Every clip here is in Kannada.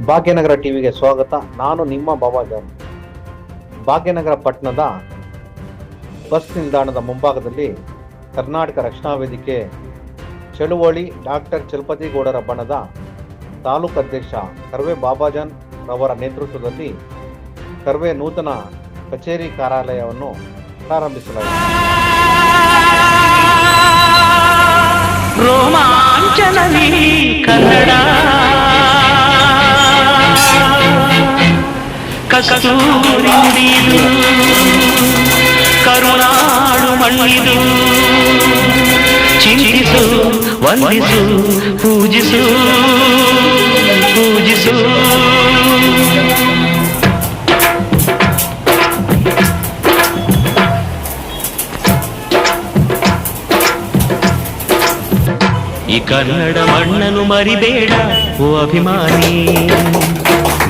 ಭಾಗ್ಯನಗರ ಟಿವಿಗೆ ಸ್ವಾಗತ. ನಾನು ನಿಮ್ಮ ಬಾಬಾಜಾನ್. ಭಾಗ್ಯನಗರ ಪಟ್ಟಣದ ಬಸ್ ನಿಲ್ದಾಣದ ಮುಂಭಾಗದಲ್ಲಿ ಕರ್ನಾಟಕ ರಕ್ಷಣಾ ವೇದಿಕೆ ಚಳುವಳಿ ಡಾಕ್ಟರ್ ಚಲಪತಿಗೌಡರ ಬಣದ ತಾಲೂಕು ಅಧ್ಯಕ್ಷ ಕರ್ವೆ ಬಾಬಾಜಾನ್ ರವರ ನೇತೃತ್ವದಲ್ಲಿ ಕರ್ವೆ ನೂತನ ಕಚೇರಿ ಕಾರ್ಯಾಲಯವನ್ನು ಪ್ರಾರಂಭಿಸಲಾಗಿದೆ. ರೋಮಾಂಚನವೀ ಕನ್ನಡ ಕಸ್ತೂರಿ ನುಡಿದು ಕರುಣಾಳು ಮಣ್ಣಿದು ಚಿಂತಿಸು ವಂದಿಸು ಪೂಜಿಸು ಪೂಜಿಸು. ಈ ಕನ್ನಡ ಮಣ್ಣನ್ನು ಮರಿಬೇಡ ಓ ಅಭಿಮಾನಿ,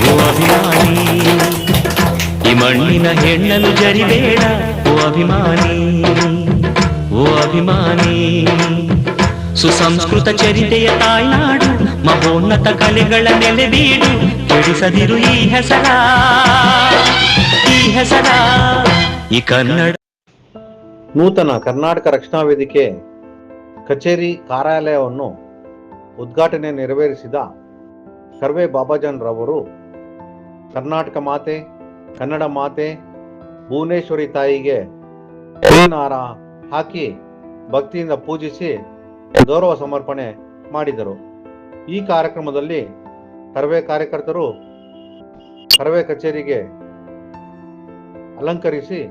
ಓ ಅಭಿಮಾನಿ. ಈ ಮಣ್ಣಿನ ಹೆಣ್ಣನ್ನು ಜರಿಬೇಡ ಓ ಅಭಿಮಾನಿ, ಓ ಅಭಿಮಾನಿ. ಸುಸಂಸ್ಕೃತ ಚರಿತೆಯ ತಾಯ್ನಾಡು, ಮಹೋನ್ನತ ಕಲೆಗಳ ನೆಲೆಬೀಡು. ಕೆಡಿಸದಿರು ಈ ಹೆಸರ, ಈ ಹೆಸರ. ಈ ಕನ್ನಡ ನೂತನ ಕರ್ನಾಟಕ ರಕ್ಷಣಾ ವೇದಿಕೆ ಕಚೇರಿ ಕಾರ್ಯಾಲಯವನ್ನು ಉದ್ಘಾಟನೆ ನೆರವೇರಿಸಿದ ಕರ್ವೆ ಬಾಬಾಜಾನ್ ರವರು ಕರ್ನಾಟಕ ಮಾತೆ, ಕನ್ನಡ ಮಾತೆ, ಭುವನೇಶ್ವರಿ ತಾಯಿಗೆ ಹೂವಿನಹಾರ ಹಾಕಿ ಭಕ್ತಿಯಿಂದ ಪೂಜಿಸಿ ಗೌರವ ಸಮರ್ಪಣೆ ಮಾಡಿದರು. ಈ ಕಾರ್ಯಕ್ರಮದಲ್ಲಿ ಕರ್ವೆ ಕಾರ್ಯಕರ್ತರು ಕರ್ವೆ ಕಚೇರಿಗೆ ಅಲಂಕರಿಸಿ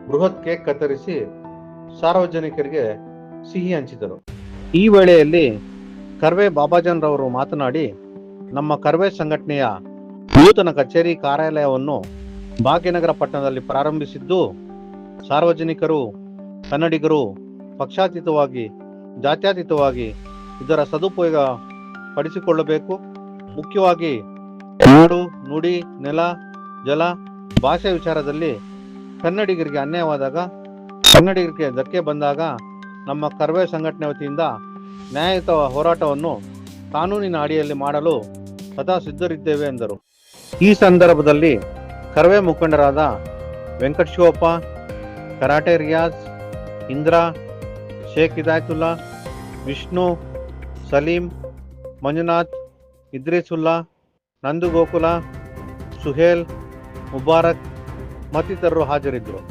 ಬೃಹತ್ ಕೇಕ್ ಕತ್ತರಿಸಿ ಸಾರ್ವಜನಿಕರಿಗೆ ಸಿಹಿ ಹಂಚಿದರು. ಈ ವೇಳೆಯಲ್ಲಿ ಕರ್ವೆ ಬಾಬಾಜಾನ್ ರವರು ಮಾತನಾಡಿ, ನಮ್ಮ ಕರ್ವೆ ಸಂಘಟನೆಯ ನೂತನ ಕಚೇರಿ ಕಾರ್ಯಾಲಯವನ್ನು ಭಾಗ್ಯನಗರ ಪಟ್ಟಣದಲ್ಲಿ ಪ್ರಾರಂಭಿಸಿದ್ದು ಸಾರ್ವಜನಿಕರು, ಕನ್ನಡಿಗರು ಪಕ್ಷಾತೀತವಾಗಿ, ಜಾತ್ಯತೀತವಾಗಿ ಇದರ ಸದುಪಯೋಗ ಪಡಿಸಿಕೊಳ್ಳಬೇಕು. ಮುಖ್ಯವಾಗಿ ನಾಡು, ನುಡಿ, ನೆಲ, ಜಲ, ಭಾಷೆ ವಿಚಾರದಲ್ಲಿ ಕನ್ನಡಿಗರಿಗೆ ಅನ್ಯಾಯವಾದಾಗ, ಕನ್ನಡಿಗರಿಗೆ ಧಕ್ಕೆ ಬಂದಾಗ ನಮ್ಮ ಕರ್ವೆ ಸಂಘಟನೆ ವತಿಯಿಂದ ನ್ಯಾಯಯುತ ಹೋರಾಟವನ್ನು ಕಾನೂನಿನ ಅಡಿಯಲ್ಲಿ ಮಾಡಲು ಸದಾ ಸಿದ್ಧರಿದ್ದೇವೆ ಎಂದರು. ಈ ಸಂದರ್ಭದಲ್ಲಿ ಕರ್ವೆ ಮುಖಂಡರಾದ ವೆಂಕಟಶಿವಪ್ಪ, ಕರಾಟೆ ರಿಯಾಜ್, ಇಂದ್ರಾ, ಶೇಖ್ ಹಿದಾಯತುಲ್ಲಾ, ವಿಷ್ಣು, ಸಲೀಂ, ಮಂಜುನಾಥ್, ಇದ್ರೀಸುಲ್ಲಾ, ನಂದು ಗೋಕುಲ, ಸುಹೇಲ್, ಮುಬಾರಕ್ ಮತ್ತಿತರರು ಹಾಜರಿದ್ದರು.